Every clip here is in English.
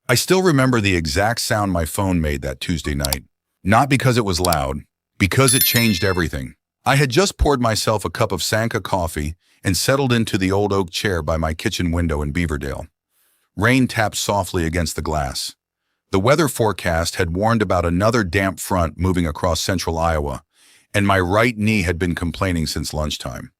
I still remember the exact sound my phone made that Tuesday night. Not because it was loud, because it changed everything. I had just poured myself a cup of Sanka coffee and settled into the old oak chair by my kitchen window in Beaverdale. Rain tapped softly against the glass. The weather forecast had warned about another damp front moving across central Iowa, and my right knee had been complaining since lunchtime.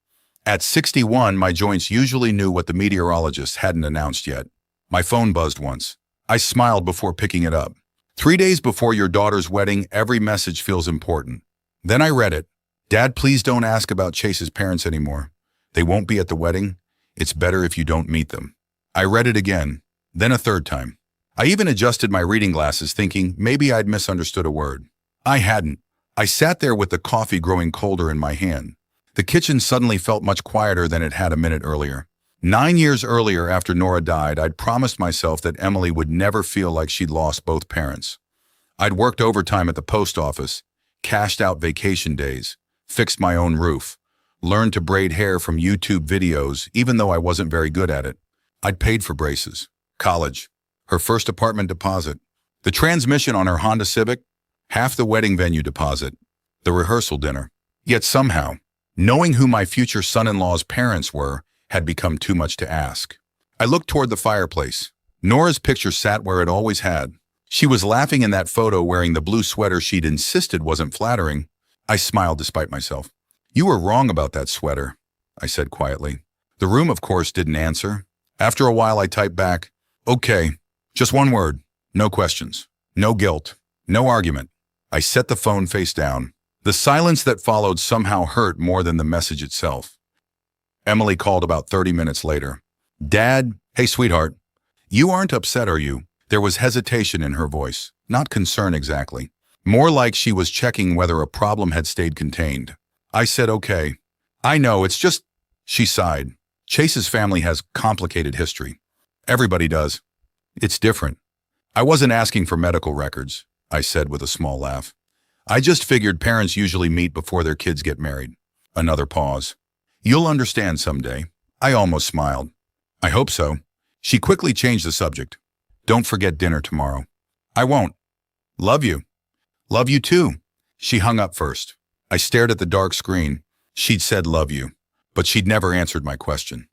At 61, my joints usually knew what the meteorologist hadn't announced yet. My phone buzzed once. I smiled before picking it up. 3 days before your daughter's wedding, every message feels important. Then I read it. Dad, please don't ask about Chase's parents anymore. They won't be at the wedding. It's better if you don't meet them. I read it again, then a third time. I even adjusted my reading glasses thinking maybe I'd misunderstood a word. I hadn't. I sat there with the coffee growing colder in my hand. The kitchen suddenly felt much quieter than it had a minute earlier. 9 years earlier, after Nora died, I'd promised myself that Emily would never feel like she'd lost both parents. I'd worked overtime at the post office, cashed out vacation days, fixed my own roof, learned to braid hair from YouTube videos even though I wasn't very good at it. I'd paid for braces, college, her first apartment deposit, the transmission on her Honda Civic, half the wedding venue deposit, the rehearsal dinner. Yet somehow, knowing who my future son-in-law's parents were had become too much to ask. I looked toward the fireplace. Nora's picture sat where it always had. She was laughing in that photo wearing the blue sweater she'd insisted wasn't flattering. I smiled despite myself. You were wrong about that sweater, I said quietly. The room, of course, didn't answer. After a while, I typed back, okay, just one word, no questions, no guilt, no argument. I set the phone face down. The silence that followed somehow hurt more than the message itself. Emily called about 30 minutes later. Dad, hey sweetheart, you aren't upset, are you? There was hesitation in her voice, not concern exactly. More like she was checking whether a problem had stayed contained. I said, okay. I know, it's just, she sighed. Chase's family has complicated history. Everybody does. It's different. I wasn't asking for medical records, I said with a small laugh. I just figured parents usually meet before their kids get married. Another pause. You'll understand someday. I almost smiled. I hope so. She quickly changed the subject. Don't forget dinner tomorrow. I won't. Love you. Love you too. She hung up first. I stared at the dark screen. She'd said love you, but she'd never answered my question.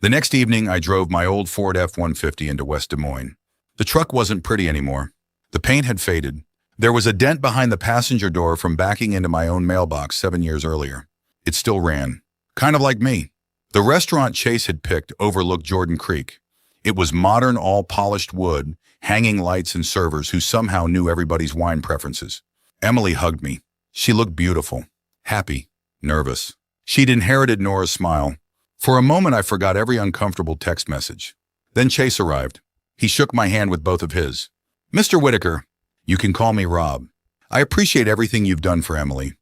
The next evening, I drove my old Ford F-150 into West Des Moines. The truck wasn't pretty anymore. The paint had faded. There was a dent behind the passenger door from backing into my own mailbox 7 years earlier. It still ran. Kind of like me. The restaurant Chase had picked overlooked Jordan Creek. It was modern, all-polished wood, hanging lights and servers who somehow knew everybody's wine preferences. Emily hugged me. She looked beautiful, happy, nervous. She'd inherited Nora's smile. For a moment, I forgot every uncomfortable text message. Then Chase arrived. He shook my hand with both of his. Mr. Whitaker, you can call me Rob. I appreciate everything you've done for Emily.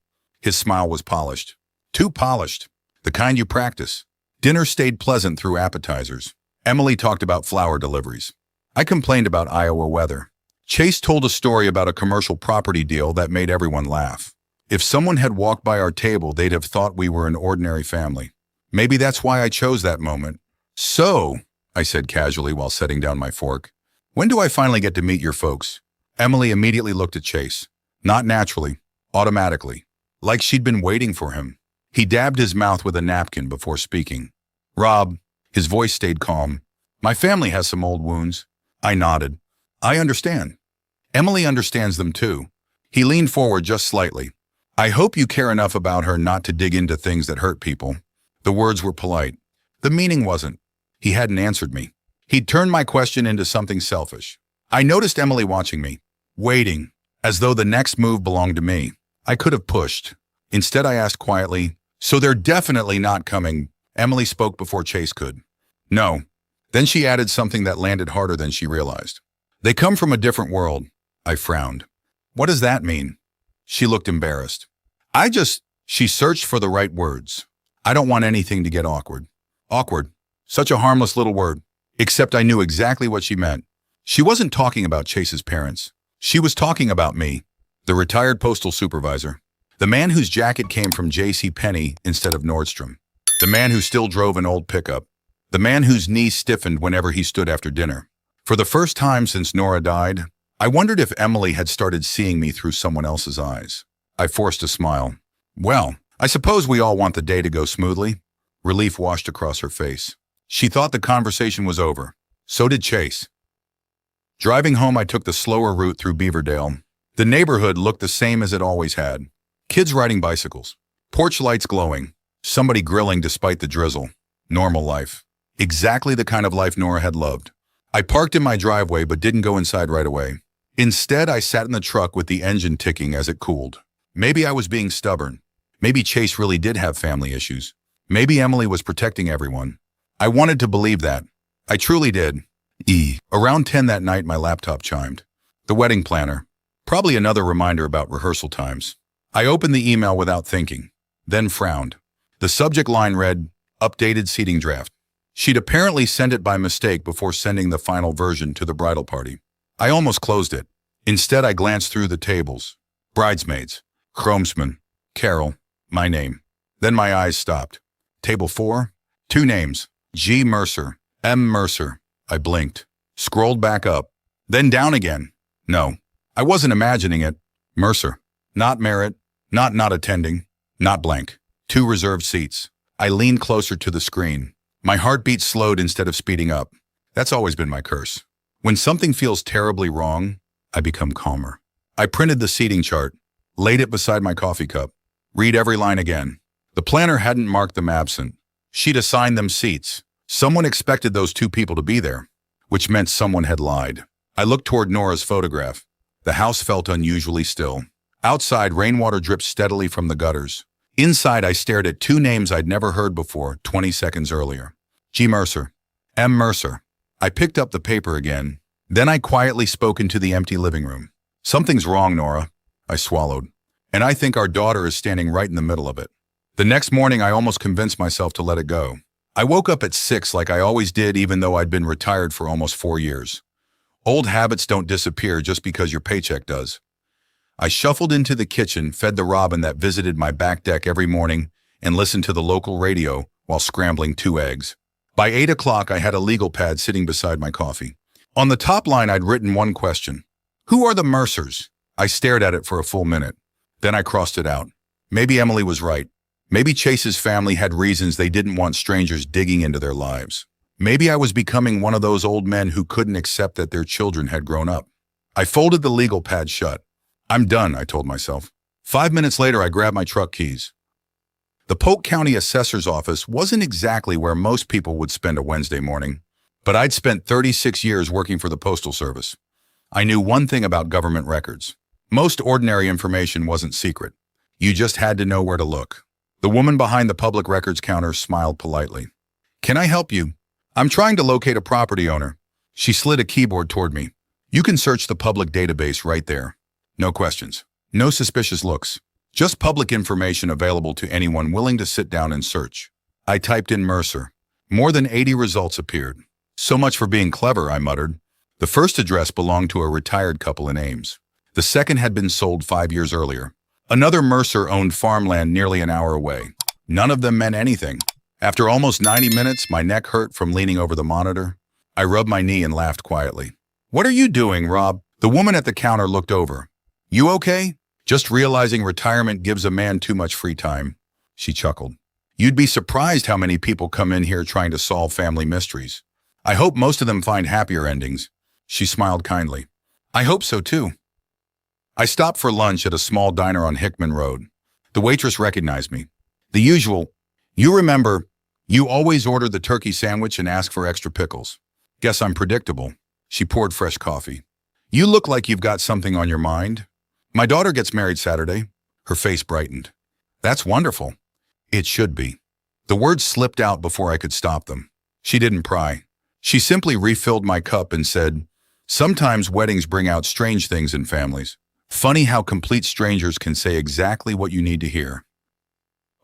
His smile was polished. Too polished. The kind you practice. Dinner stayed pleasant through appetizers. Emily talked about flower deliveries. I complained about Iowa weather. Chase told a story about a commercial property deal that made everyone laugh. If someone had walked by our table, they'd have thought we were an ordinary family. Maybe that's why I chose that moment. So, I said casually while setting down my fork, when do I finally get to meet your folks? Emily immediately looked at Chase. Not naturally, automatically, like she'd been waiting for him. He dabbed his mouth with a napkin before speaking. Rob, his voice stayed calm. My family has some old wounds. I nodded. I understand. Emily understands them too. He leaned forward just slightly. I hope you care enough about her not to dig into things that hurt people. The words were polite. The meaning wasn't. He hadn't answered me. He'd turned my question into something selfish. I noticed Emily watching me, waiting, as though the next move belonged to me. I could have pushed. Instead, I asked quietly, so they're definitely not coming. Emily spoke before Chase could. No. Then she added something that landed harder than she realized. They come from a different world. I frowned. What does that mean? She looked embarrassed. She searched for the right words. I don't want anything to get awkward. Awkward. Such a harmless little word. Except I knew exactly what she meant. She wasn't talking about Chase's parents. She was talking about me, the retired postal supervisor. The man whose jacket came from JCPenney instead of Nordstrom. The man who still drove an old pickup. The man whose knees stiffened whenever he stood after dinner. For the first time since Nora died, I wondered if Emily had started seeing me through someone else's eyes. I forced a smile. Well, I suppose we all want the day to go smoothly. Relief washed across her face. She thought the conversation was over. So did Chase. Driving home, I took the slower route through Beaverdale. The neighborhood looked the same as it always had. Kids riding bicycles. Porch lights glowing. Somebody grilling despite the drizzle. Normal life. Exactly the kind of life Nora had loved. I parked in my driveway but didn't go inside right away. Instead, I sat in the truck with the engine ticking as it cooled. Maybe I was being stubborn. Maybe Chase really did have family issues. Maybe Emily was protecting everyone. I wanted to believe that. I truly did. Around 10 that night, my laptop chimed. The wedding planner. Probably another reminder about rehearsal times. I opened the email without thinking, then frowned. The subject line read, "Updated seating draft." She'd apparently sent it by mistake before sending the final version to the bridal party. I almost closed it. Instead, I glanced through the tables. Bridesmaids, groomsmen, Carol, my name. Then my eyes stopped. Table 4, 2 names, G. Mercer, M. Mercer. I blinked, scrolled back up, then down again. No, I wasn't imagining it. Mercer. Not Merritt, not attending, not blank. 2 reserved seats. I leaned closer to the screen. My heartbeat slowed instead of speeding up. That's always been my curse. When something feels terribly wrong, I become calmer. I printed the seating chart, laid it beside my coffee cup. Read every line again. The planner hadn't marked them absent. She'd assigned them seats. Someone expected those 2 people to be there, which meant someone had lied. I looked toward Nora's photograph. The house felt unusually still. Outside, rainwater dripped steadily from the gutters. Inside, I stared at 2 names I'd never heard before 20 seconds earlier. G. Mercer, M. Mercer. I picked up the paper again. Then I quietly spoke into the empty living room. Something's wrong, Nora. I swallowed. And I think our daughter is standing right in the middle of it. The next morning, I almost convinced myself to let it go. I woke up at 6 like I always did, even though I'd been retired for almost 4 years. Old habits don't disappear just because your paycheck does. I shuffled into the kitchen, fed the robin that visited my back deck every morning, and listened to the local radio while scrambling 2 eggs. By 8 o'clock, I had a legal pad sitting beside my coffee. On the top line, I'd written one question. Who are the Mercers? I stared at it for a full minute. Then I crossed it out. Maybe Emily was right. Maybe Chase's family had reasons they didn't want strangers digging into their lives. Maybe I was becoming one of those old men who couldn't accept that their children had grown up. I folded the legal pad shut. I'm done, I told myself. 5 minutes later, I grabbed my truck keys. The Polk County Assessor's Office wasn't exactly where most people would spend a Wednesday morning, but I'd spent 36 years working for the Postal Service. I knew one thing about government records. Most ordinary information wasn't secret. You just had to know where to look. The woman behind the public records counter smiled politely. Can I help you? I'm trying to locate a property owner. She slid a keyboard toward me. You can search the public database right there. No questions. No suspicious looks. Just public information available to anyone willing to sit down and search. I typed in Mercer. More than 80 results appeared. So much for being clever, I muttered. The first address belonged to a retired couple in Ames. The second had been sold 5 years earlier. Another Mercer owned farmland nearly an hour away. None of them meant anything. After almost 90 minutes, my neck hurt from leaning over the monitor. I rubbed my knee and laughed quietly. What are you doing, Rob? The woman at the counter looked over. You okay? Just realizing retirement gives a man too much free time. She chuckled. You'd be surprised how many people come in here trying to solve family mysteries. I hope most of them find happier endings. She smiled kindly. I hope so too. I stopped for lunch at a small diner on Hickman Road. The waitress recognized me. The usual, you remember, you always order the turkey sandwich and ask for extra pickles. Guess I'm predictable. She poured fresh coffee. You look like you've got something on your mind. My daughter gets married Saturday. Her face brightened. That's wonderful. It should be. The words slipped out before I could stop them. She didn't pry. She simply refilled my cup and said, sometimes weddings bring out strange things in families. Funny how complete strangers can say exactly what you need to hear.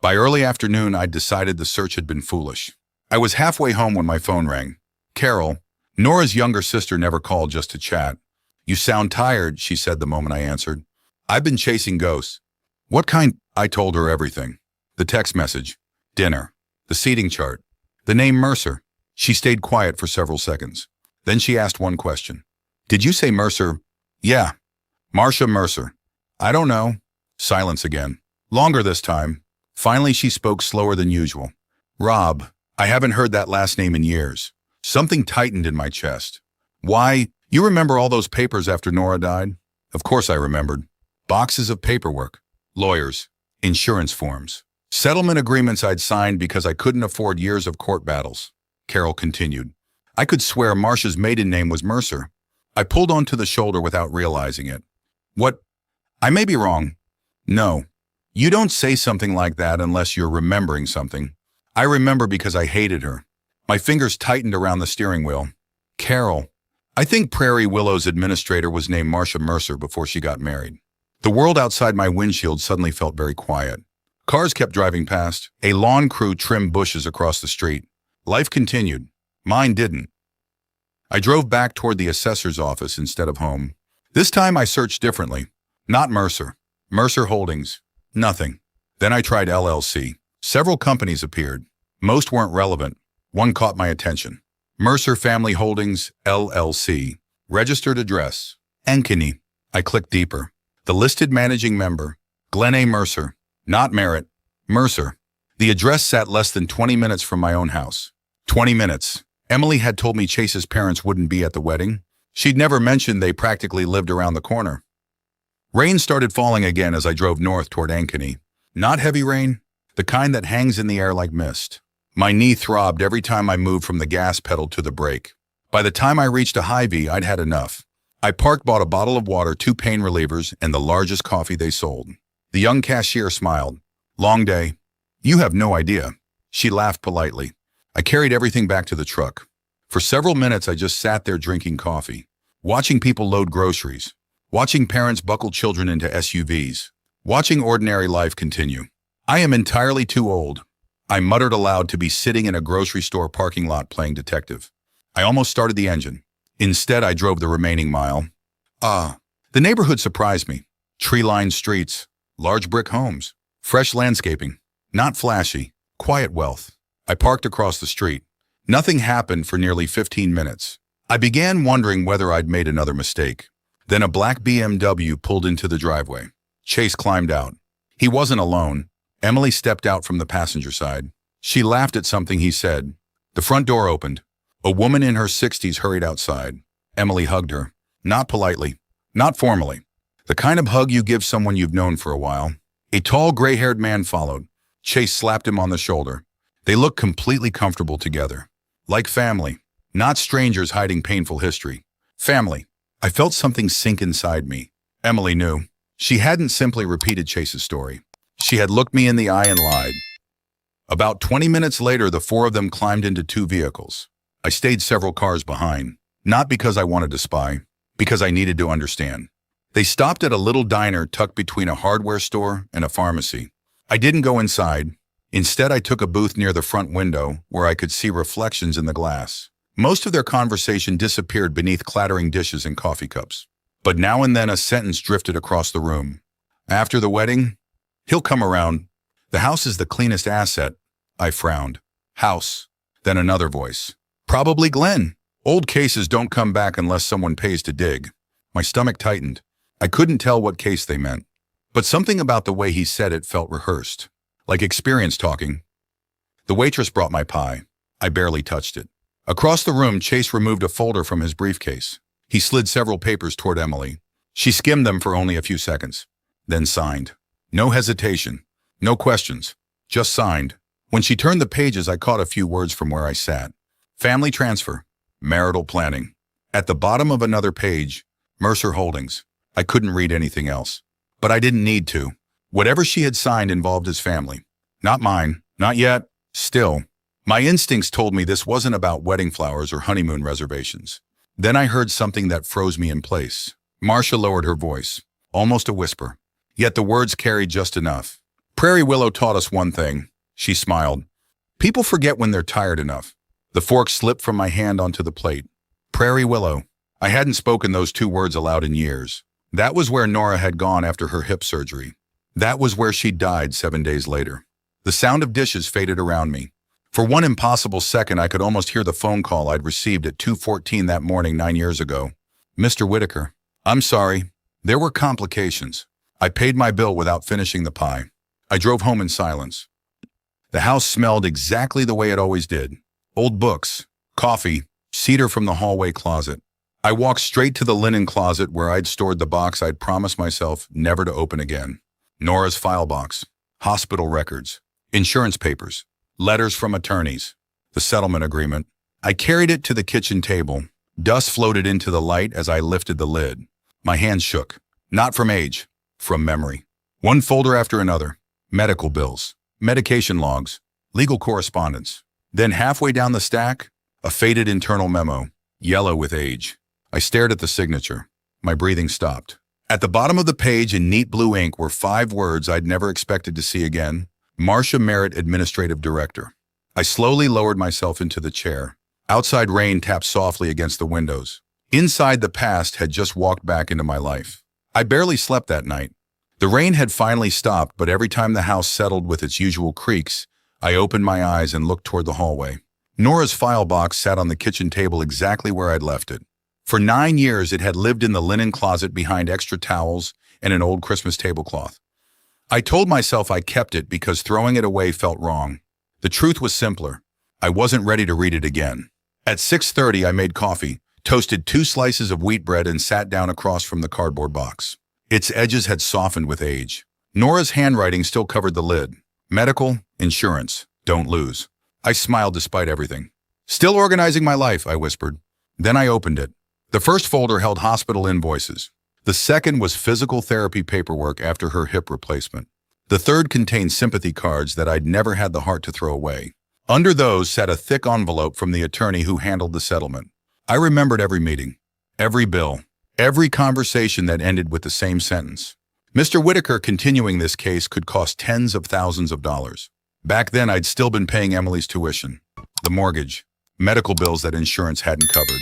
By early afternoon, I'd decided the search had been foolish. I was halfway home when my phone rang. Carol, Nora's younger sister, never called just to chat. You sound tired, she said the moment I answered. I've been chasing ghosts. What kind? I told her everything. The text message, dinner, the seating chart, the name Mercer. She stayed quiet for several seconds. Then she asked one question. Did you say Mercer? Yeah, Marcia Mercer. I don't know. Silence again. Longer this time. Finally, she spoke slower than usual. Rob. I haven't heard that last name in years. Something tightened in my chest. Why? You remember all those papers after Nora died? Of course I remembered. Boxes of paperwork. Lawyers. Insurance forms. Settlement agreements I'd signed because I couldn't afford years of court battles. Carol continued. I could swear Marcia's maiden name was Mercer. I pulled onto the shoulder without realizing it. What? I may be wrong. No. You don't say something like that unless you're remembering something. I remember because I hated her. My fingers tightened around the steering wheel. Carol. I think Prairie Willow's administrator was named Marcia Mercer before she got married. The world outside my windshield suddenly felt very quiet. Cars kept driving past. A lawn crew trimmed bushes across the street. Life continued. Mine didn't. I drove back toward the assessor's office instead of home. This time I searched differently. Not Mercer. Mercer Holdings. Nothing. Then I tried LLC. Several companies appeared. Most weren't relevant. One caught my attention. Mercer Family Holdings, LLC. Registered address. Ankeny. I clicked deeper. The listed managing member. Glenn A. Mercer. Not Merritt. Mercer. The address sat less than 20 minutes from my own house. 20 minutes. Emily had told me Chase's parents wouldn't be at the wedding. She'd never mentioned they practically lived around the corner. Rain started falling again as I drove north toward Ankeny. Not heavy rain, the kind that hangs in the air like mist. My knee throbbed every time I moved from the gas pedal to the brake. By the time I reached a Hy-Vee, I'd had enough. I parked, bought a bottle of water, 2 pain relievers, and the largest coffee they sold. The young cashier smiled. Long day. You have no idea. She laughed politely. I carried everything back to the truck. For several minutes, I just sat there drinking coffee, watching people load groceries, watching parents buckle children into SUVs, watching ordinary life continue. I am entirely too old. I muttered aloud to be sitting in a grocery store parking lot playing detective. I almost started the engine. Instead, I drove the remaining mile. The neighborhood surprised me. Tree-lined streets, large brick homes, fresh landscaping, not flashy, quiet wealth. I parked across the street. Nothing happened for nearly 15 minutes. I began wondering whether I'd made another mistake. Then a black BMW pulled into the driveway. Chase climbed out. He wasn't alone. Emily stepped out from the passenger side. She laughed at something he said. The front door opened. A woman in her 60s hurried outside. Emily hugged her. Not politely. Not formally. The kind of hug you give someone you've known for a while. A tall, gray-haired man followed. Chase slapped him on the shoulder. They looked completely comfortable together. Like family. Not strangers hiding painful history. Family. I felt something sink inside me. Emily knew. She hadn't simply repeated Chase's story. She had looked me in the eye and lied. About 20 minutes later, the 4 of them climbed into 2 vehicles. I stayed several cars behind. Not because I wanted to spy, because I needed to understand. They stopped at a little diner tucked between a hardware store and a pharmacy. I didn't go inside. Instead, I took a booth near the front window where I could see reflections in the glass. Most of their conversation disappeared beneath clattering dishes and coffee cups. But now and then a sentence drifted across the room. After the wedding, he'll come around. The house is the cleanest asset. I frowned. House. Then another voice. Probably Glenn. Old cases don't come back unless someone pays to dig. My stomach tightened. I couldn't tell what case they meant. But something about the way he said it felt rehearsed. Like experience talking. The waitress brought my pie. I barely touched it. Across the room, Chase removed a folder from his briefcase. He slid several papers toward Emily. She skimmed them for only a few seconds, then signed. No hesitation. No questions. Just signed. When she turned the pages, I caught a few words from where I sat. Family transfer. Marital planning. At the bottom of another page, Mercer Holdings. I couldn't read anything else. But I didn't need to. Whatever she had signed involved his family. Not mine. Not yet. Still. My instincts told me this wasn't about wedding flowers or honeymoon reservations. Then I heard something that froze me in place. Marcia lowered her voice. Almost a whisper. Yet the words carried just enough. Prairie Willow taught us one thing. She smiled. People forget when they're tired enough. The fork slipped from my hand onto the plate. Prairie Willow. I hadn't spoken those 2 words aloud in years. That was where Nora had gone after her hip surgery. That was where she died 7 days later. The sound of dishes faded around me. For one impossible second, I could almost hear the phone call I'd received at 2:14 that morning 9 years ago. Mr. Whitaker, I'm sorry. There were complications. I paid my bill without finishing the pie. I drove home in silence. The house smelled exactly the way it always did. Old books, coffee, cedar from the hallway closet. I walked straight to the linen closet where I'd stored the box I'd promised myself never to open again. Nora's file box, hospital records, insurance papers, letters from attorneys, the settlement agreement. I carried it to the kitchen table. Dust floated into the light as I lifted the lid. My hands shook, not from age, from memory. One folder after another, medical bills, medication logs, legal correspondence. Then halfway down the stack, a faded internal memo, yellow with age. I stared at the signature. My breathing stopped. At the bottom of the page in neat blue ink were 5 words I'd never expected to see again. Marcia Merritt, Administrative Director. I slowly lowered myself into the chair. Outside rain tapped softly against the windows. Inside, the past had just walked back into my life. I barely slept that night. The rain had finally stopped, but every time the house settled with its usual creaks, I opened my eyes and looked toward the hallway. Nora's file box sat on the kitchen table exactly where I'd left it. For 9 years, it had lived in the linen closet behind extra towels and an old Christmas tablecloth. I told myself I kept it because throwing it away felt wrong. The truth was simpler. I wasn't ready to read it again. At 6:30, I made coffee, toasted 2 slices of wheat bread, and sat down across from the cardboard box. Its edges had softened with age. Nora's handwriting still covered the lid. Medical, insurance, don't lose. I smiled despite everything. Still organizing my life, I whispered. Then I opened it. The first folder held hospital invoices. The second was physical therapy paperwork after her hip replacement. The third contained sympathy cards that I'd never had the heart to throw away. Under those sat a thick envelope from the attorney who handled the settlement. I remembered every meeting, every bill, every conversation that ended with the same sentence. Mr. Whitaker, continuing this case could cost tens of thousands of dollars. Back then, I'd still been paying Emily's tuition, the mortgage, medical bills that insurance hadn't covered.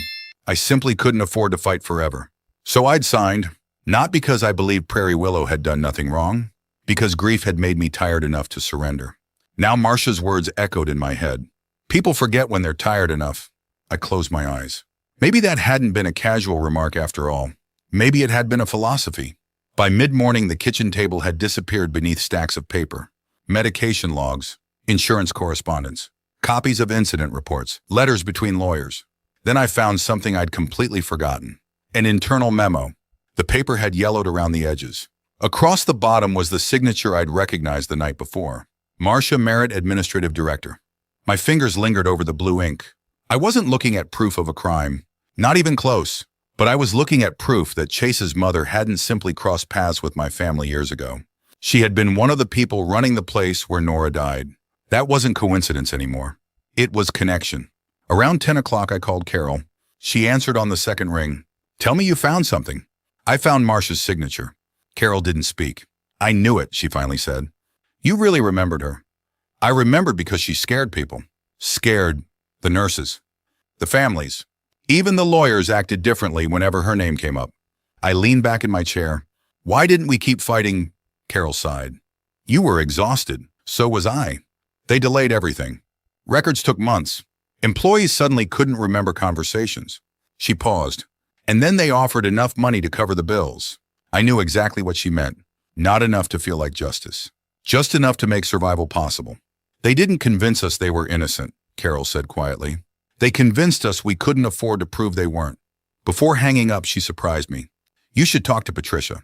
I simply couldn't afford to fight forever. So I'd signed, not because I believed Prairie Willow had done nothing wrong, because grief had made me tired enough to surrender. Now Marcia's words echoed in my head. People forget when they're tired enough. I closed my eyes. Maybe that hadn't been a casual remark after all. Maybe it had been a philosophy. By mid-morning, the kitchen table had disappeared beneath stacks of paper. Medication logs, insurance correspondence, copies of incident reports, letters between lawyers. Then I found something I'd completely forgotten. An internal memo. The paper had yellowed around the edges. Across the bottom was the signature I'd recognized the night before. Marcia Merritt, Administrative Director. My fingers lingered over the blue ink. I wasn't looking at proof of a crime. Not even close. But I was looking at proof that Chase's mother hadn't simply crossed paths with my family years ago. She had been one of the people running the place where Nora died. That wasn't coincidence anymore. It was connection. Around 10 o'clock, I called Carol. She answered on the second ring. Tell me you found something. I found Marcia's signature. Carol didn't speak. I knew it, she finally said. You really remembered her. I remembered because she scared people. Scared the nurses, the families. Even the lawyers acted differently whenever her name came up. I leaned back in my chair. Why didn't we keep fighting? Carol sighed. You were exhausted. So was I. They delayed everything. Records took months. Employees suddenly couldn't remember conversations. She paused. And then they offered enough money to cover the bills. I knew exactly what she meant. Not enough to feel like justice. Just enough to make survival possible. They didn't convince us they were innocent, Carol said quietly. They convinced us we couldn't afford to prove they weren't. Before hanging up, she surprised me. You should talk to Patricia.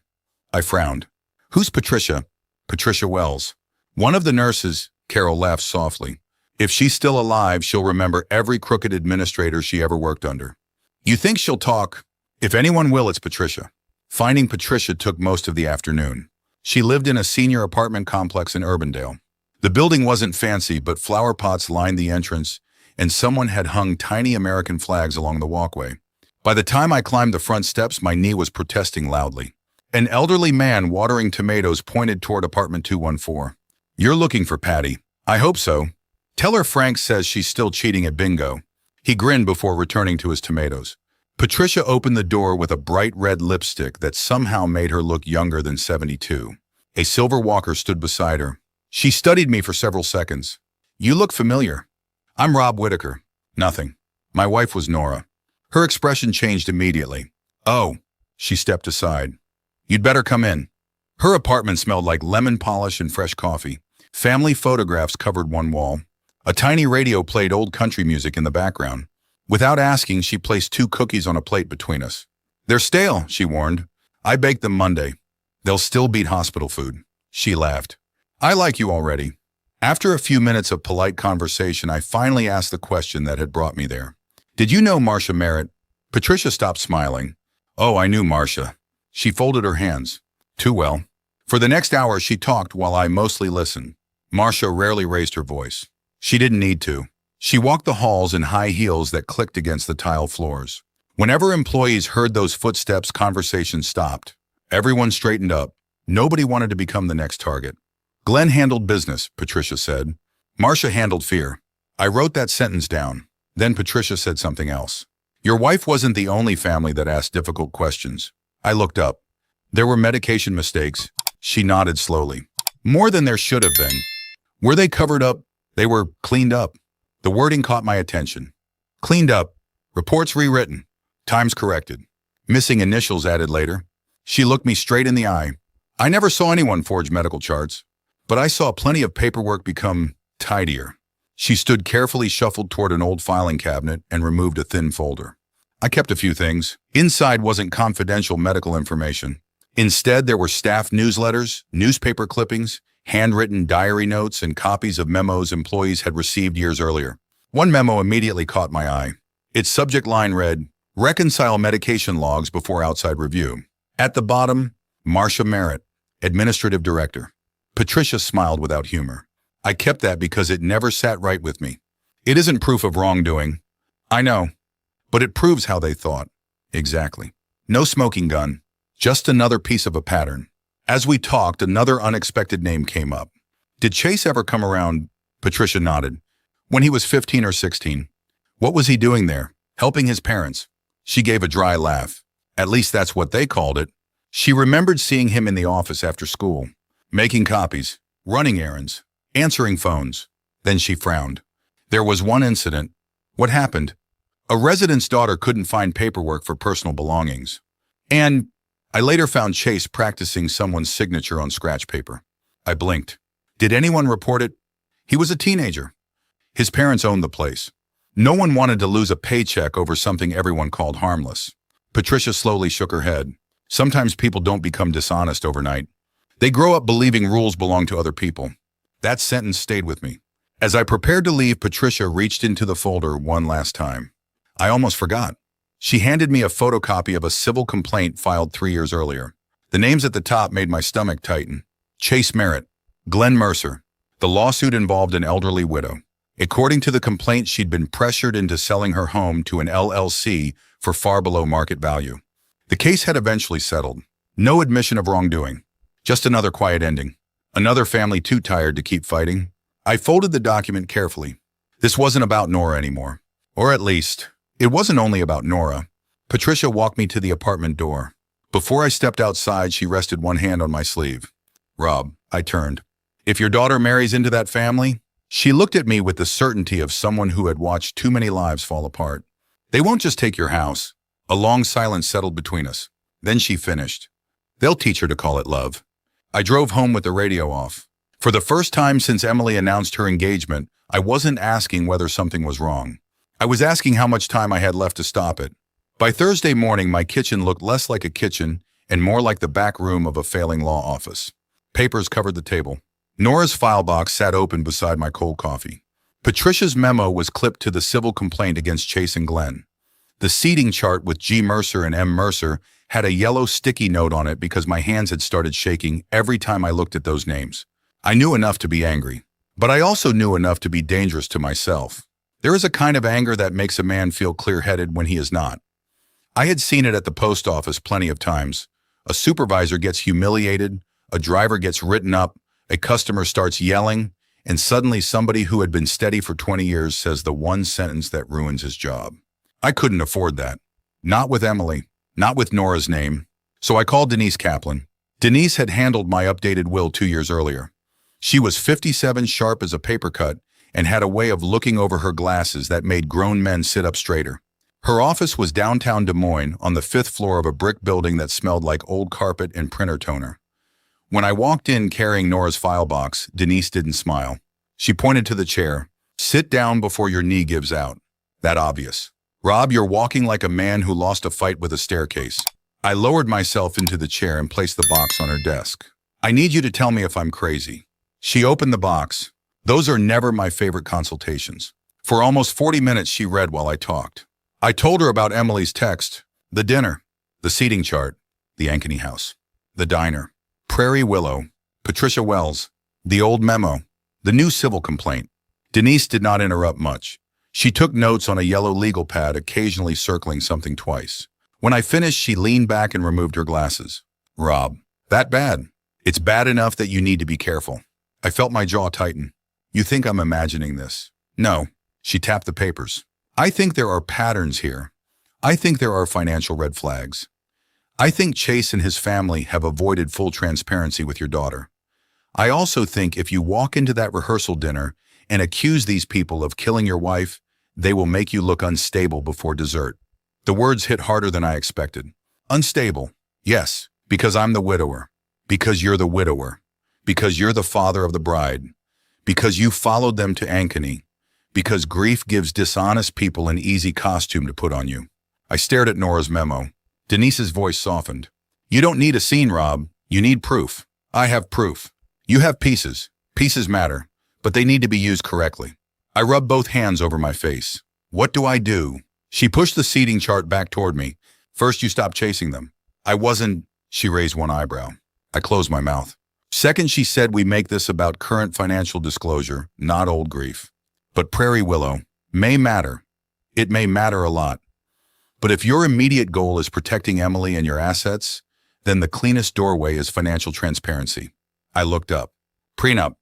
I frowned. Who's Patricia? Patricia Wells. One of the nurses, Carol laughed softly. If she's still alive, she'll remember every crooked administrator she ever worked under. You think she'll talk? If anyone will, it's Patricia. Finding Patricia took most of the afternoon. She lived in a senior apartment complex in Urbandale. The building wasn't fancy, but flower pots lined the entrance, and someone had hung tiny American flags along the walkway. By the time I climbed the front steps, my knee was protesting loudly. An elderly man watering tomatoes pointed toward apartment 214. You're looking for Patty. I hope so. Tell her Frank says she's still cheating at bingo. He grinned before returning to his tomatoes. Patricia opened the door with a bright red lipstick that somehow made her look younger than 72. A silver walker stood beside her. She studied me for several seconds. You look familiar. I'm Rob Whitaker. Nothing. My wife was Nora. Her expression changed immediately. Oh, she stepped aside. You'd better come in. Her apartment smelled like lemon polish and fresh coffee. Family photographs covered one wall. A tiny radio played old country music in the background. Without asking, she placed 2 cookies on a plate between us. They're stale, she warned. I baked them Monday. They'll still beat hospital food. She laughed. I like you already. After a few minutes of polite conversation, I finally asked the question that had brought me there. Did you know Marcia Merritt? Patricia stopped smiling. Oh, I knew Marcia. She folded her hands. Too well. For the next hour, she talked while I mostly listened. Marcia rarely raised her voice. She didn't need to. She walked the halls in high heels that clicked against the tile floors. Whenever employees heard those footsteps, conversation stopped. Everyone straightened up. Nobody wanted to become the next target. Glenn handled business, Patricia said. Marcia handled fear. I wrote that sentence down. Then Patricia said something else. Your wife wasn't the only family that asked difficult questions. I looked up. There were medication mistakes. She nodded slowly. More than there should have been. Were they covered up? They were cleaned up. The wording caught my attention. Cleaned up. Reports rewritten. Times corrected. Missing initials added later. She looked me straight in the eye. I never saw anyone forge medical charts, but I saw plenty of paperwork become tidier. She stood carefully, shuffled toward an old filing cabinet and removed a thin folder. I kept a few things. Inside wasn't confidential medical information. Instead, there were staff newsletters, newspaper clippings, handwritten diary notes, and copies of memos employees had received years earlier. One memo immediately caught my eye. Its subject line read, "Reconcile medication logs before outside review." At the bottom, Marcia Merritt, Administrative Director. Patricia smiled without humor. I kept that because it never sat right with me. It isn't proof of wrongdoing. I know. But it proves how they thought. Exactly. No smoking gun. Just another piece of a pattern. As we talked, another unexpected name came up. Did Chase ever come around? Patricia nodded. When he was 15 or 16. What was he doing there? Helping his parents. She gave a dry laugh. At least that's what they called it. She remembered seeing him in the office after school, making copies, running errands, answering phones. Then she frowned. There was one incident. What happened? A resident's daughter couldn't find paperwork for personal belongings. And I later found Chase practicing someone's signature on scratch paper. I blinked. Did anyone report it? He was a teenager. His parents owned the place. No one wanted to lose a paycheck over something everyone called harmless. Patricia slowly shook her head. Sometimes people don't become dishonest overnight. They grow up believing rules belong to other people. That sentence stayed with me. As I prepared to leave, Patricia reached into the folder one last time. I almost forgot. She handed me a photocopy of a civil complaint filed 3 years earlier. The names at the top made my stomach tighten. Chase Merritt, Glenn Mercer. The lawsuit involved an elderly widow. According to the complaint, she'd been pressured into selling her home to an LLC for far below market value. The case had eventually settled. No admission of wrongdoing. Just another quiet ending. Another family too tired to keep fighting. I folded the document carefully. This wasn't about Nora anymore. Or at least, it wasn't only about Nora. Patricia walked me to the apartment door. Before I stepped outside, she rested one hand on my sleeve. Rob, I turned. If your daughter marries into that family, she looked at me with the certainty of someone who had watched too many lives fall apart. They won't just take your house. A long silence settled between us. Then she finished. They'll teach her to call it love. I drove home with the radio off. For the first time since Emily announced her engagement, I wasn't asking whether something was wrong. I was asking how much time I had left to stop it. By Thursday morning, my kitchen looked less like a kitchen and more like the back room of a failing law office. Papers covered the table. Nora's file box sat open beside my cold coffee. Patricia's memo was clipped to the civil complaint against Chase and Glenn. The seating chart with G. Mercer and M. Mercer had a yellow sticky note on it because my hands had started shaking every time I looked at those names. I knew enough to be angry, but I also knew enough to be dangerous to myself. There is a kind of anger that makes a man feel clear-headed when he is not. I had seen it at the post office plenty of times. A supervisor gets humiliated, a driver gets written up, a customer starts yelling, and suddenly somebody who had been steady for 20 years says the one sentence that ruins his job. I couldn't afford that. Not with Emily, not with Nora's name. So I called Denise Kaplan. Denise had handled my updated will 2 years earlier. She was 57, sharp as a paper cut, and had a way of looking over her glasses that made grown men sit up straighter. Her office was downtown Des Moines on the 5th floor of a brick building that smelled like old carpet and printer toner. When I walked in carrying Nora's file box, Denise didn't smile. She pointed to the chair. "Sit down before your knee gives out." That obvious. "Rob, you're walking like a man who lost a fight with a staircase." I lowered myself into the chair and placed the box on her desk. "I need you to tell me if I'm crazy." She opened the box. Those are never my favorite consultations. For almost 40 minutes she read while I talked. I told her about Emily's text, the dinner, the seating chart, the Ankeny house, the diner, Prairie Willow, Patricia Wells, the old memo, the new civil complaint. Denise did not interrupt much. She took notes on a yellow legal pad, occasionally circling something twice. When I finished, she leaned back and removed her glasses. "Rob, that bad? It's bad enough that you need to be careful." I felt my jaw tighten. "You think I'm imagining this?" "No." She tapped the papers. "I think there are patterns here. I think there are financial red flags. I think Chase and his family have avoided full transparency with your daughter. I also think if you walk into that rehearsal dinner and accuse these people of killing your wife, they will make you look unstable before dessert." The words hit harder than I expected. Unstable. Yes, because I'm the widower. Because you're the widower. Because you're the father of the bride. Because you followed them to Ankeny. Because grief gives dishonest people an easy costume to put on you. I stared at Nora's memo. Denise's voice softened. "You don't need a scene, Rob. You need proof. I have proof. You have pieces. Pieces matter, but they need to be used correctly." I rubbed both hands over my face. "What do I do?" She pushed the seating chart back toward me. "First, you stopped chasing them." "I wasn't." She raised one eyebrow. I closed my mouth. "Second, she said we make this about current financial disclosure, not old grief. But Prairie Willow may matter. It may matter a lot. But if your immediate goal is protecting Emily and your assets, then the cleanest doorway is financial transparency." I looked up. Prenup,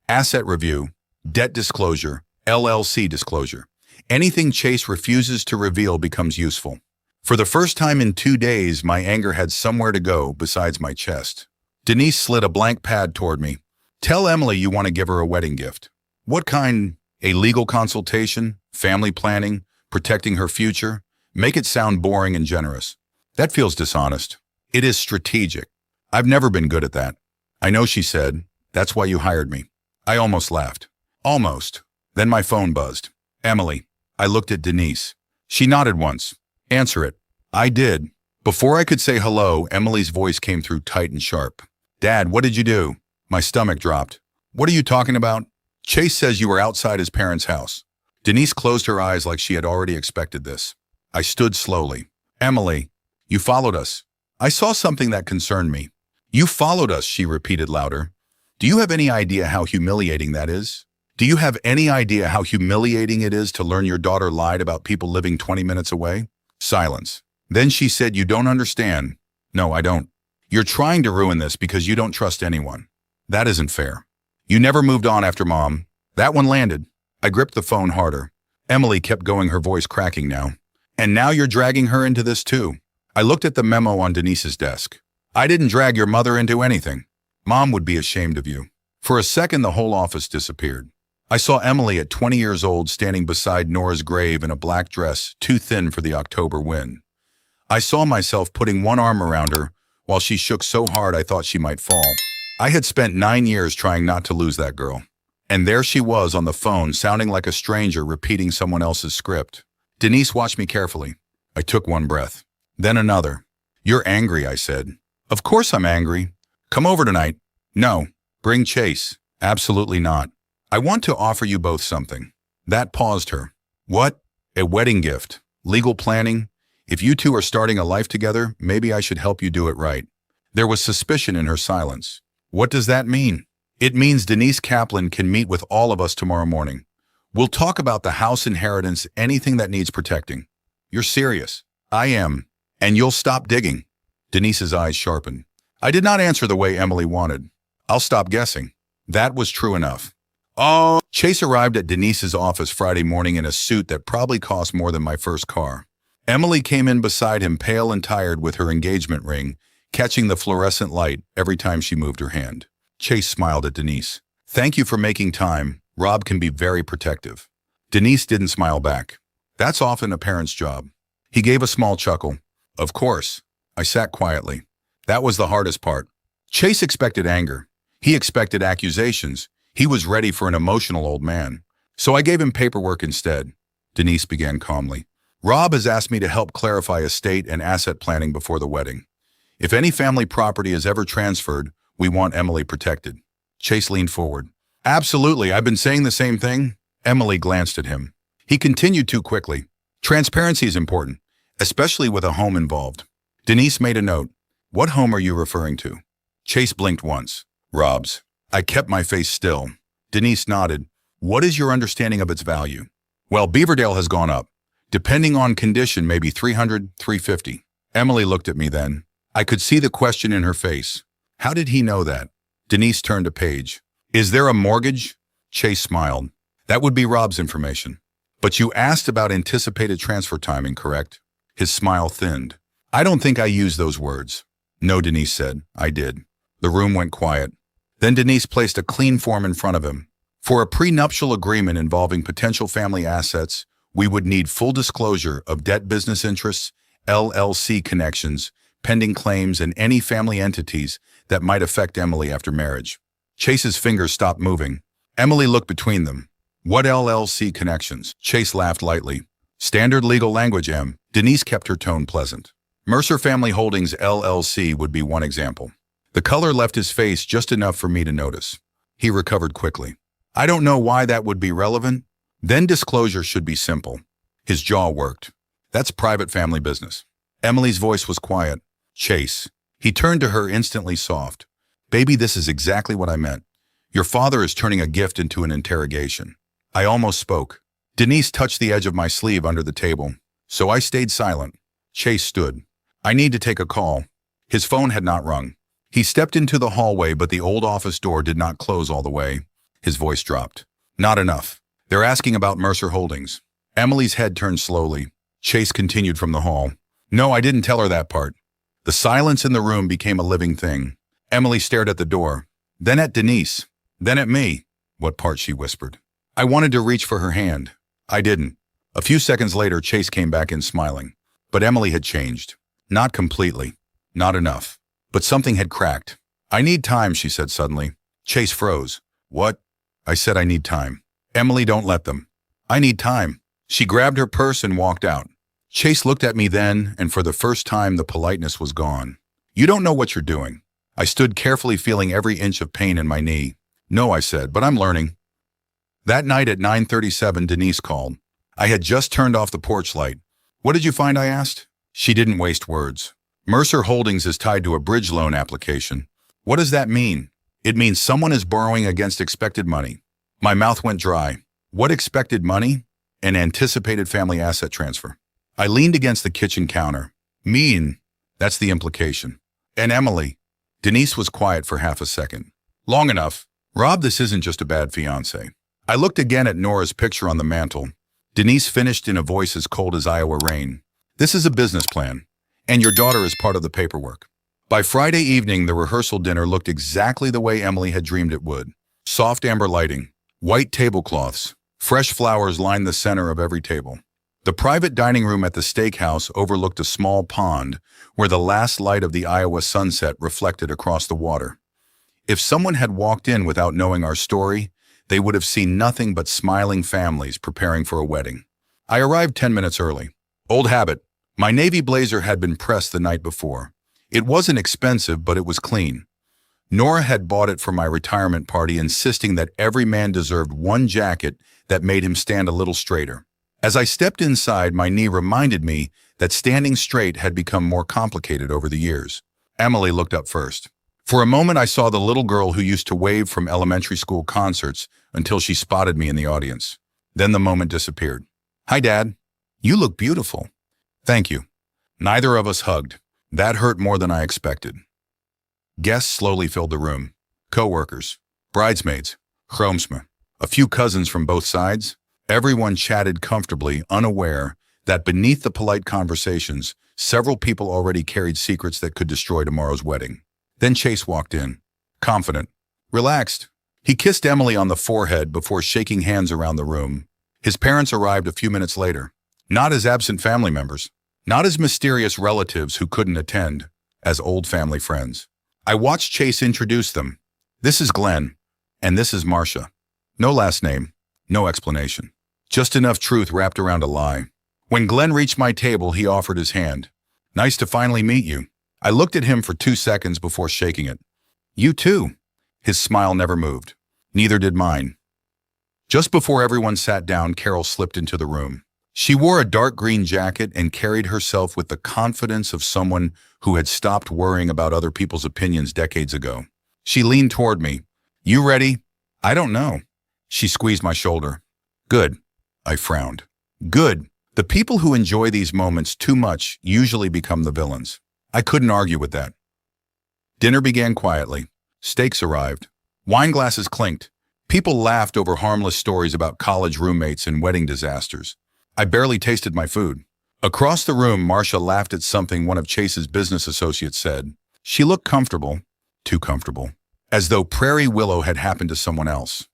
asset review, debt disclosure, LLC disclosure. Anything Chase refuses to reveal becomes useful. For the first time in 2 days, my anger had somewhere to go besides my chest. Denise slid a blank pad toward me. "Tell Emily you want to give her a wedding gift." "What kind? A legal consultation? Family planning? Protecting her future? Make it sound boring and generous." "That feels dishonest." "It is strategic. I've never been good at that." "I know," she said. "That's why you hired me." I almost laughed. Almost. Then my phone buzzed. "Emily." I looked at Denise. She nodded once. "Answer it." I did. Before I could say hello, Emily's voice came through tight and sharp. "Dad, what did you do?" My stomach dropped. "What are you talking about?" "Chase says you were outside his parents' house." Denise closed her eyes like she had already expected this. I stood slowly. "Emily, you followed us." "I saw something that concerned me." "You followed us," she repeated louder. "Do you have any idea how humiliating that is? Do you have any idea how humiliating it is to learn your daughter lied about people living 20 minutes away?" Silence. Then she said, "You don't understand." "No, I don't. You're trying to ruin this because you don't trust anyone." "That isn't fair. You never moved on after Mom." "That one landed." I gripped the phone harder. Emily kept going, her voice cracking now. "And now you're dragging her into this too." I looked at the memo on Denise's desk. "I didn't drag your mother into anything." "Mom would be ashamed of you." For a second, the whole office disappeared. I saw Emily at 20 years old standing beside Nora's grave in a black dress too thin for the October wind. I saw myself putting one arm around her while she shook so hard I thought she might fall. I had spent 9 years trying not to lose that girl. And there she was on the phone, sounding like a stranger repeating someone else's script. Denise watched me carefully. I took one breath. Then another. "You're angry," I said. "Of course I'm angry. Come over tonight." "No." "Bring Chase." "Absolutely not." "I want to offer you both something." That paused her. "What?" "A wedding gift. Legal planning. If you two are starting a life together, maybe I should help you do it right." There was suspicion in her silence. "What does that mean?" "It means Denise Kaplan can meet with all of us tomorrow morning. We'll talk about the house inheritance, anything that needs protecting." "You're serious?" "I am. And you'll stop digging." Denise's eyes sharpened. I did not answer the way Emily wanted. "I'll stop guessing." That was true enough. "Oh." Chase arrived at Denise's office Friday morning in a suit that probably cost more than my first car. Emily came in beside him, pale and tired, with her engagement ring, catching the fluorescent light every time she moved her hand. Chase smiled at Denise. "Thank you for making time. Rob can be very protective. Denise didn't smile back. That's often a parent's job. He gave a small chuckle. Of course. I sat quietly. That was the hardest part. Chase expected anger. He expected accusations. He was ready for an emotional old man. So I gave him paperwork instead. Denise began calmly. Rob has asked me to help clarify estate and asset planning before the wedding. If any family property is ever transferred, we want Emily protected. Chase leaned forward. Absolutely, I've been saying the same thing. Emily glanced at him. He continued too quickly. Transparency is important, especially with a home involved. Denise made a note. What home are you referring to? Chase blinked once. Rob's. I kept my face still. Denise nodded. What is your understanding of its value? Well, Beaverdale has gone up. Depending on condition, maybe 300, 350. Emily looked at me then. I could see the question in her face. How did he know that? Denise turned a page. Is there a mortgage? Chase smiled. That would be Rob's information. But you asked about anticipated transfer timing, correct? His smile thinned. I don't think I used those words. No, Denise said. I did. The room went quiet. Then Denise placed a clean form in front of him. For a prenuptial agreement involving potential family assets, we would need full disclosure of debt business interests, LLC connections, pending claims, and any family entities that might affect Emily after marriage. Chase's fingers stopped moving. Emily looked between them. What LLC connections? Chase laughed lightly. Standard legal language, Em. Denise kept her tone pleasant. Mercer Family Holdings LLC would be one example. The color left his face just enough for me to notice. He recovered quickly. I don't know why that would be relevant. Then disclosure should be simple. His jaw worked. That's private family business. Emily's voice was quiet. Chase. He turned to her instantly soft. Baby, this is exactly what I meant. Your father is turning a gift into an interrogation. I almost spoke. Denise touched the edge of my sleeve under the table, so I stayed silent. Chase stood. I need to take a call. His phone had not rung. He stepped into the hallway, but the old office door did not close all the way. His voice dropped. Not enough. They're asking about Mercer Holdings. Emily's head turned slowly. Chase continued from the hall. No, I didn't tell her that part. The silence in the room became a living thing. Emily stared at the door, then at Denise, then at me. What part? She whispered. I wanted to reach for her hand. I didn't. A few seconds later, Chase came back in smiling. But Emily had changed. Not completely. Not enough. But something had cracked. I need time, she said suddenly. Chase froze. What? I said I need time. Emily, don't let them. I need time. She grabbed her purse and walked out. Chase looked at me then, and for the first time the politeness was gone. You don't know what you're doing. I stood carefully feeling every inch of pain in my knee. No, I said, but I'm learning. That night at 9:37, Denise called. I had just turned off the porch light. What did you find? I asked. She didn't waste words. Mercer Holdings is tied to a bridge loan application. What does that mean? It means someone is borrowing against expected money. My mouth went dry. What expected money? An anticipated family asset transfer. I leaned against the kitchen counter. Mean? That's the implication. And Emily? Denise was quiet for half a second. Long enough. Rob, this isn't just a bad fiancé. I looked again at Nora's picture on the mantle. Denise finished in a voice as cold as Iowa rain. This is a business plan, and your daughter is part of the paperwork. By Friday evening, the rehearsal dinner looked exactly the way Emily had dreamed it would. Soft amber lighting, white tablecloths, fresh flowers lined the center of every table. The private dining room at the steakhouse overlooked a small pond where the last light of the Iowa sunset reflected across the water. If someone had walked in without knowing our story, they would have seen nothing but smiling families preparing for a wedding. I arrived 10 minutes early. Old habit. My navy blazer had been pressed the night before. It wasn't expensive, but it was clean. Nora had bought it for my retirement party, insisting that every man deserved one jacket that made him stand a little straighter. As I stepped inside, my knee reminded me that standing straight had become more complicated over the years. Emily looked up first. For a moment, I saw the little girl who used to wave from elementary school concerts until she spotted me in the audience. Then the moment disappeared. Hi, Dad. You look beautiful. Thank you. Neither of us hugged. That hurt more than I expected. Guests slowly filled the room. Co-workers, bridesmaids, groomsmen, a few cousins from both sides. Everyone chatted comfortably, unaware that beneath the polite conversations, several people already carried secrets that could destroy tomorrow's wedding. Then Chase walked in, confident, relaxed. He kissed Emily on the forehead before shaking hands around the room. His parents arrived a few minutes later, not as absent family members, not as mysterious relatives who couldn't attend, as old family friends. I watched Chase introduce them. This is Glenn, and this is Marcia. No last name, no explanation. Just enough truth wrapped around a lie. When Glenn reached my table, he offered his hand. Nice to finally meet you. I looked at him for 2 seconds before shaking it. You too. His smile never moved. Neither did mine. Just before everyone sat down, Carol slipped into the room. She wore a dark green jacket and carried herself with the confidence of someone who had stopped worrying about other people's opinions decades ago. She leaned toward me. You ready? I don't know. She squeezed my shoulder. Good. I frowned. Good. The people who enjoy these moments too much usually become the villains. I couldn't argue with that. Dinner began quietly. Steaks arrived. Wine glasses clinked. People laughed over harmless stories about college roommates and wedding disasters. I barely tasted my food. Across the room, Marcia laughed at something one of Chase's business associates said. She looked comfortable, too comfortable, as though Prairie Willow had happened to someone else.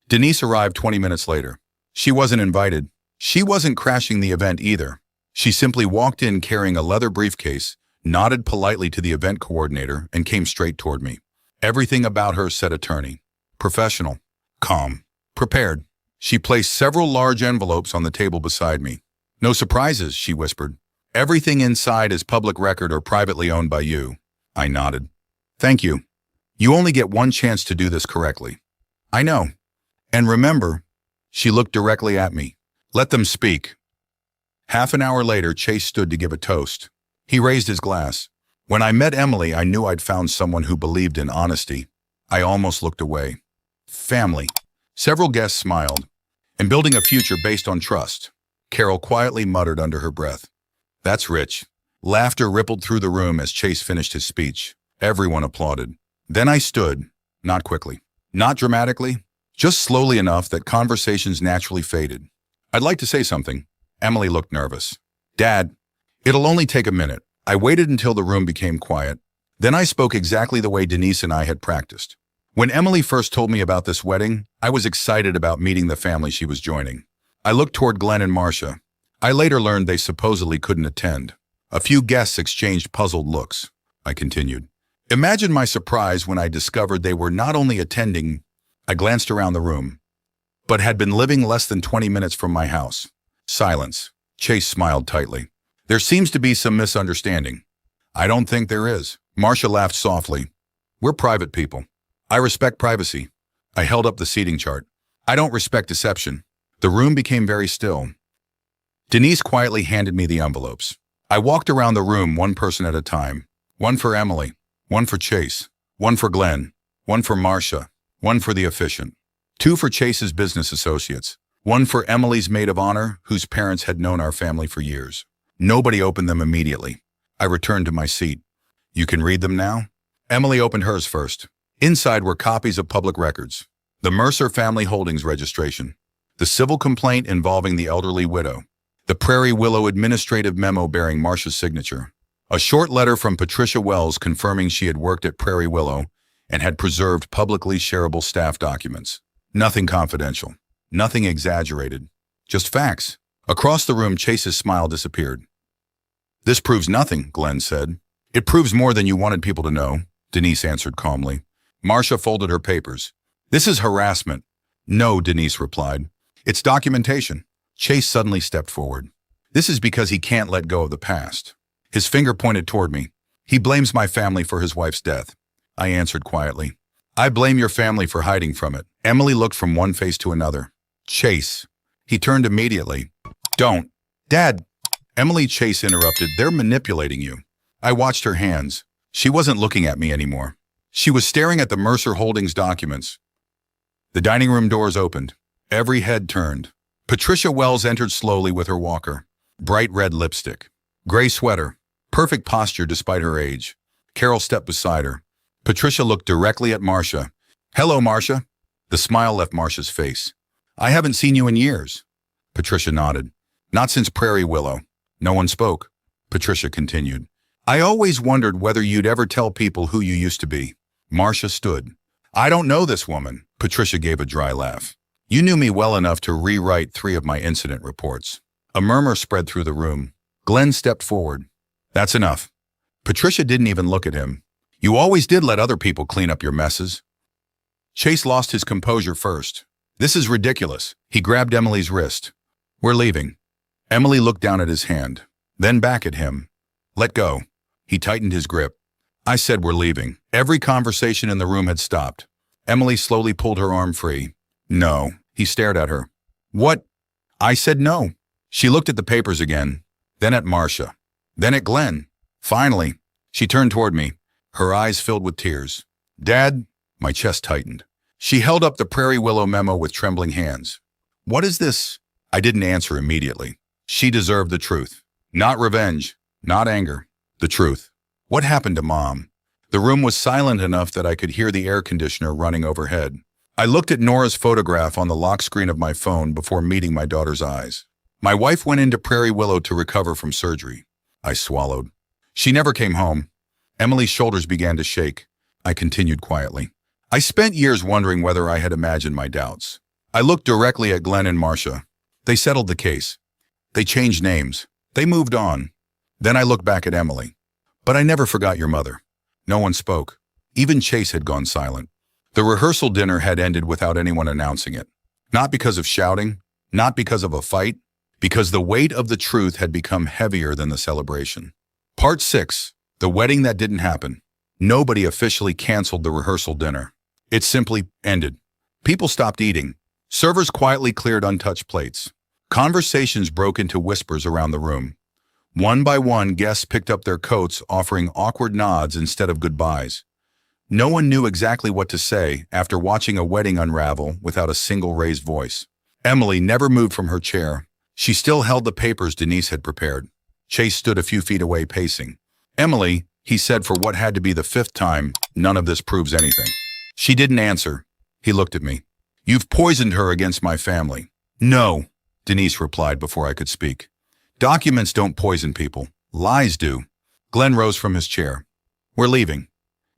Denise arrived 20 minutes later. She wasn't invited. She wasn't crashing the event either. She simply walked in carrying a leather briefcase, nodded politely to the event coordinator, and came straight toward me. Everything about her said attorney. Professional, calm, prepared. She placed several large envelopes on the table beside me. No surprises, she whispered. Everything inside is public record or privately owned by you. I nodded. Thank you. You only get one chance to do this correctly. I know. And remember, she looked directly at me. Let them speak. Half an hour later, Chase stood to give a toast. He raised his glass. When I met Emily, I knew I'd found someone who believed in honesty. I almost looked away. Family. Several guests smiled. And building a future based on trust. Carol quietly muttered under her breath. That's rich. Laughter rippled through the room as Chase finished his speech. Everyone applauded. Then I stood, not quickly, not dramatically, just slowly enough that conversations naturally faded. I'd like to say something. Emily looked nervous. Dad, it'll only take a minute. I waited until the room became quiet. Then I spoke exactly the way Denise and I had practiced. When Emily first told me about this wedding, I was excited about meeting the family she was joining. I looked toward Glenn and Marcia. I later learned they supposedly couldn't attend. A few guests exchanged puzzled looks. I continued. Imagine my surprise when I discovered they were not only attending, I glanced around the room, but had been living less than 20 minutes from my house. Silence. Chase smiled tightly. There seems to be some misunderstanding. I don't think there is. Marcia laughed softly. We're private people. I respect privacy. I held up the seating chart. I don't respect deception. The room became very still. Denise quietly handed me the envelopes. I walked around the room one person at a time. One for Emily, one for Chase, one for Glenn, one for Marcia, one for the officiant, 2 for Chase's business associates, 1 for Emily's maid of honor, whose parents had known our family for years. Nobody opened them immediately. I returned to my seat. You can read them now? Emily opened hers first. Inside were copies of public records, the Mercer family holdings registration, the civil complaint involving the elderly widow, the Prairie Willow administrative memo bearing Marcia's signature, a short letter from Patricia Wells confirming she had worked at Prairie Willow and had preserved publicly shareable staff documents. Nothing confidential, nothing exaggerated, just facts. Across the room, Chase's smile disappeared. This proves nothing, Glenn said. It proves more than you wanted people to know, Denise answered calmly. Marcia folded her papers. This is harassment. No, Denise replied. It's documentation. Chase suddenly stepped forward. This is because he can't let go of the past. His finger pointed toward me. He blames my family for his wife's death. I answered quietly. I blame your family for hiding from it. Emily looked from one face to another. Chase. He turned immediately. Don't. Dad. Emily. Chase interrupted. They're manipulating you. I watched her hands. She wasn't looking at me anymore. She was staring at the Mercer Holdings documents. The dining room doors opened. Every head turned. Patricia Wells entered slowly with her walker. Bright red lipstick. Gray sweater. Perfect posture despite her age. Carol stepped beside her. Patricia looked directly at Marcia. Hello, Marcia. The smile left Marcia's face. I haven't seen you in years. Patricia nodded. Not since Prairie Willow. No one spoke. Patricia continued. I always wondered whether you'd ever tell people who you used to be. Marcia stood. I don't know this woman. Patricia gave a dry laugh. You knew me well enough to rewrite 3 of my incident reports. A murmur spread through the room. Glenn stepped forward. That's enough. Patricia didn't even look at him. You always did let other people clean up your messes. Chase lost his composure first. This is ridiculous. He grabbed Emily's wrist. We're leaving. Emily looked down at his hand, then back at him. Let go. He tightened his grip. I said we're leaving. Every conversation in the room had stopped. Emily slowly pulled her arm free. No. He stared at her. What? I said no. She looked at the papers again, then at Marcia, then at Glenn. Finally, she turned toward me, her eyes filled with tears. Dad, my chest tightened. She held up the Prairie Willow memo with trembling hands. What is this? I didn't answer immediately. She deserved the truth. Not revenge, not anger. The truth. What happened to Mom? The room was silent enough that I could hear the air conditioner running overhead. I looked at Nora's photograph on the lock screen of my phone before meeting my daughter's eyes. My wife went into Prairie Willow to recover from surgery. I swallowed. She never came home. Emily's shoulders began to shake. I continued quietly. I spent years wondering whether I had imagined my doubts. I looked directly at Glenn and Marcia. They settled the case. They changed names. They moved on. Then I looked back at Emily. But I never forgot your mother. No one spoke. Even Chase had gone silent. The rehearsal dinner had ended without anyone announcing it. Not because of shouting, not because of a fight, because the weight of the truth had become heavier than the celebration. Part 6. The wedding that didn't happen. Nobody officially canceled the rehearsal dinner. It simply ended. People stopped eating. Servers quietly cleared untouched plates. Conversations broke into whispers around the room. One by one, guests picked up their coats, offering awkward nods instead of goodbyes. No one knew exactly what to say after watching a wedding unravel without a single raised voice. Emily never moved from her chair. She still held the papers Denise had prepared. Chase stood a few feet away, pacing. Emily, he said for what had to be the 5th time, none of this proves anything. She didn't answer. He looked at me. You've poisoned her against my family. No, Denise replied before I could speak. Documents don't poison people. Lies do. Glenn rose from his chair. We're leaving.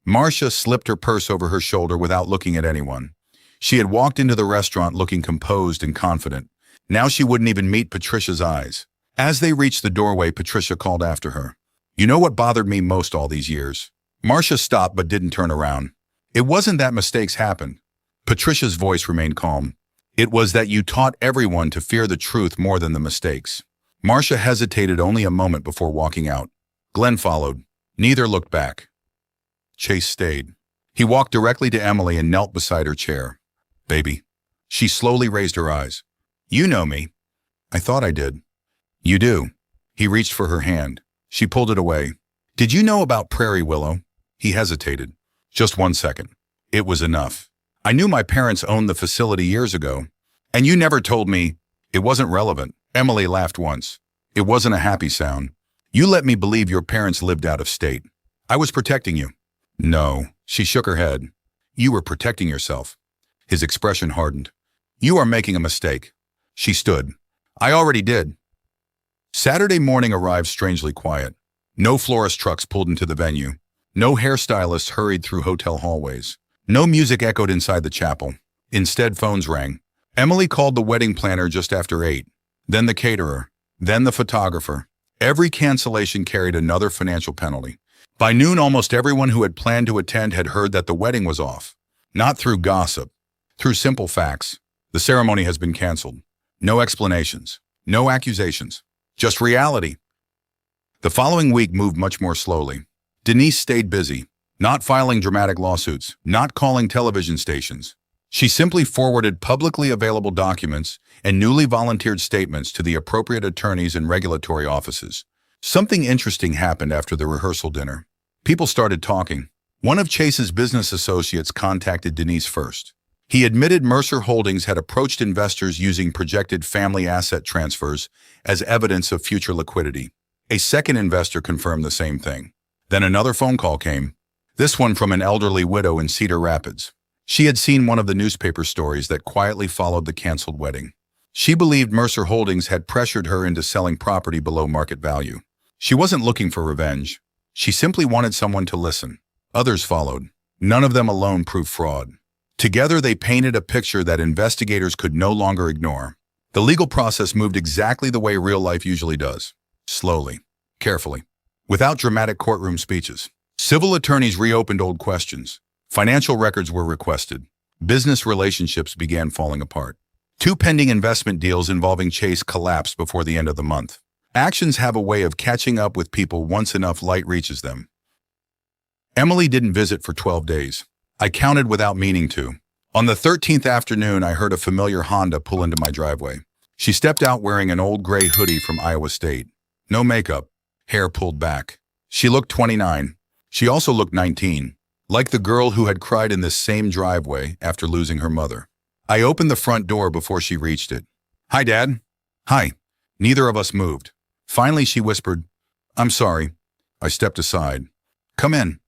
Marcia slipped her purse over her shoulder without looking at anyone. She had walked into the restaurant looking composed and confident. Now she wouldn't even meet Patricia's eyes. As they reached the doorway, Patricia called after her. You know what bothered me most all these years? Marcia stopped but didn't turn around. It wasn't that mistakes happened. Patricia's voice remained calm. It was that you taught everyone to fear the truth more than the mistakes. Marcia hesitated only a moment before walking out. Glenn followed. Neither looked back. Chase stayed. He walked directly to Emily and knelt beside her chair. Baby. She slowly raised her eyes. You know me. I thought I did. You do. He reached for her hand. She pulled it away. Did you know about Prairie Willow? He hesitated. Just 1 second. It was enough. I knew my parents owned the facility years ago. And you never told me. It wasn't relevant. Emily laughed once. It wasn't a happy sound. You let me believe your parents lived out of state. I was protecting you. No. She shook her head. You were protecting yourself. His expression hardened. You are making a mistake. She stood. I already did. Saturday morning arrived strangely quiet. No florist trucks pulled into the venue. No hairstylists hurried through hotel hallways. No music echoed inside the chapel. Instead, phones rang. Emily called the wedding planner just after 8. Then the caterer. Then the photographer. Every cancellation carried another financial penalty. By noon, almost everyone who had planned to attend had heard that the wedding was off. Not through gossip. Through simple facts. The ceremony has been canceled. No explanations. No accusations. Just reality. The following week moved much more slowly. Denise stayed busy, not filing dramatic lawsuits, not calling television stations. She simply forwarded publicly available documents and newly volunteered statements to the appropriate attorneys and regulatory offices. Something interesting happened after the rehearsal dinner. People started talking. One of Chase's business associates contacted Denise first. He admitted Mercer Holdings had approached investors using projected family asset transfers as evidence of future liquidity. A second investor confirmed the same thing. Then another phone call came, this one from an elderly widow in Cedar Rapids. She had seen one of the newspaper stories that quietly followed the canceled wedding. She believed Mercer Holdings had pressured her into selling property below market value. She wasn't looking for revenge. She simply wanted someone to listen. Others followed. None of them alone proved fraud. Together, they painted a picture that investigators could no longer ignore. The legal process moved exactly the way real life usually does. Slowly, carefully, without dramatic courtroom speeches. Civil attorneys reopened old questions. Financial records were requested. Business relationships began falling apart. 2 pending investment deals involving Chase collapsed before the end of the month. Actions have a way of catching up with people once enough light reaches them. Emily didn't visit for 12 days. I counted without meaning to. On the 13th afternoon, I heard a familiar Honda pull into my driveway. She stepped out wearing an old gray hoodie from Iowa State. No makeup, hair pulled back. She looked 29. She also looked 19, like the girl who had cried in this same driveway after losing her mother. I opened the front door before she reached it. "Hi, Dad." "Hi." Neither of us moved. Finally, she whispered, "I'm sorry." I stepped aside. "Come in."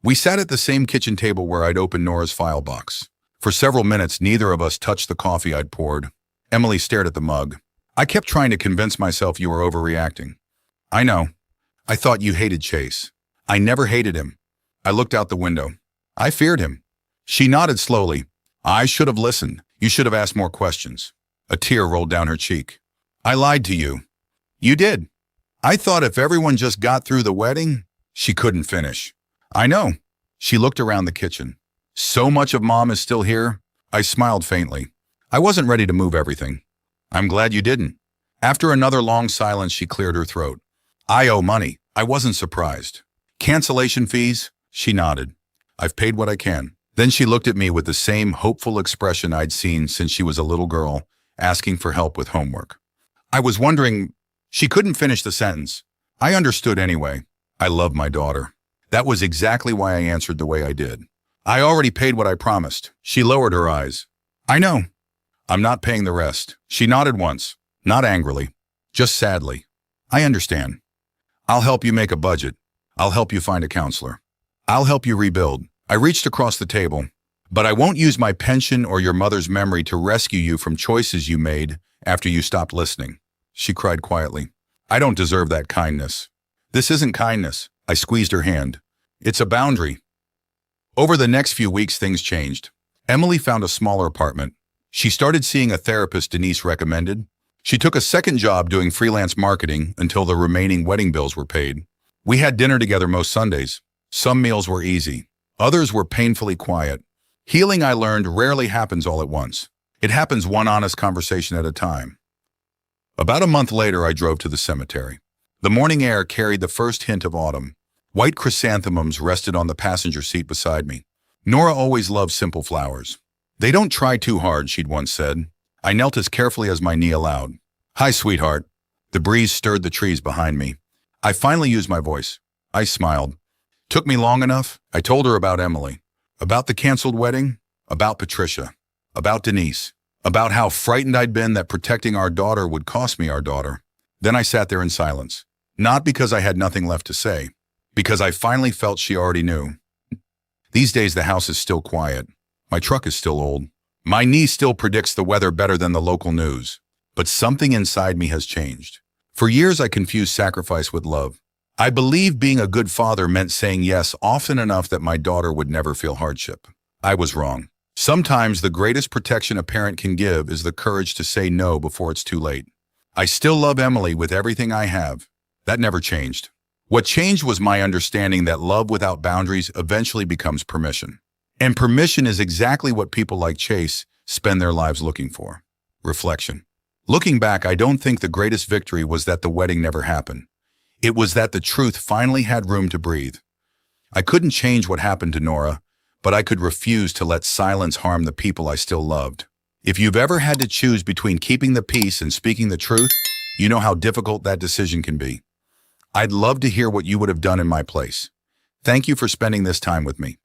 We sat at the same kitchen table where I'd opened Nora's file box. For several minutes, neither of us touched the coffee I'd poured. Emily stared at the mug. "I kept trying to convince myself you were overreacting." "I know. I thought you hated Chase." "I never hated him." I looked out the window. "I feared him." She nodded slowly. "I should have listened. You should have asked more questions." A tear rolled down her cheek. "I lied to you." "You did." "I thought if everyone just got through the wedding." She couldn't finish. "I know." She looked around the kitchen. "So much of Mom is still here?" I smiled faintly. "I wasn't ready to move everything." "I'm glad you didn't." After another long silence, she cleared her throat. "I owe money." I wasn't surprised. "Cancellation fees?" She nodded. "I've paid what I can." Then she looked at me with the same hopeful expression I'd seen since she was a little girl, asking for help with homework. I was wondering. She couldn't finish the sentence. I understood anyway. I love my daughter. That was exactly why I answered the way I did. "I already paid what I promised." She lowered her eyes. "I know." "I'm not paying the rest." She nodded once, not angrily, just sadly. "I understand. I'll help you make a budget. I'll help you find a counselor. I'll help you rebuild." I reached across the table. "But I won't use my pension or your mother's memory to rescue you from choices you made after you stopped listening." She cried quietly. "I don't deserve that kindness." "This isn't kindness." I squeezed her hand. "It's a boundary." Over the next few weeks, things changed. Emily found a smaller apartment. She started seeing a therapist Denise recommended. She took a second job doing freelance marketing until the remaining wedding bills were paid. We had dinner together most Sundays. Some meals were easy. Others were painfully quiet. Healing, I learned, rarely happens all at once. It happens one honest conversation at a time. About a month later, I drove to the cemetery. The morning air carried the first hint of autumn. White chrysanthemums rested on the passenger seat beside me. Nora always loved simple flowers. "They don't try too hard," she'd once said. I knelt as carefully as my knee allowed. "Hi, sweetheart." The breeze stirred the trees behind me. I finally used my voice. I smiled. "Took me long enough?" I told her about Emily, about the canceled wedding, about Patricia, about Denise, about how frightened I'd been that protecting our daughter would cost me our daughter. Then I sat there in silence, not because I had nothing left to say, because I finally felt she already knew. These days the house is still quiet. My truck is still old. My knee still predicts the weather better than the local news. But something inside me has changed. For years I confused sacrifice with love. I believed being a good father meant saying yes often enough that my daughter would never feel hardship. I was wrong. Sometimes the greatest protection a parent can give is the courage to say no before it's too late. I still love Emily with everything I have. That never changed. What changed was my understanding that love without boundaries eventually becomes permission. And permission is exactly what people like Chase spend their lives looking for. Reflection. Looking back, I don't think the greatest victory was that the wedding never happened. It was that the truth finally had room to breathe. I couldn't change what happened to Nora, but I could refuse to let silence harm the people I still loved. If you've ever had to choose between keeping the peace and speaking the truth, you know how difficult that decision can be. I'd love to hear what you would have done in my place. Thank you for spending this time with me.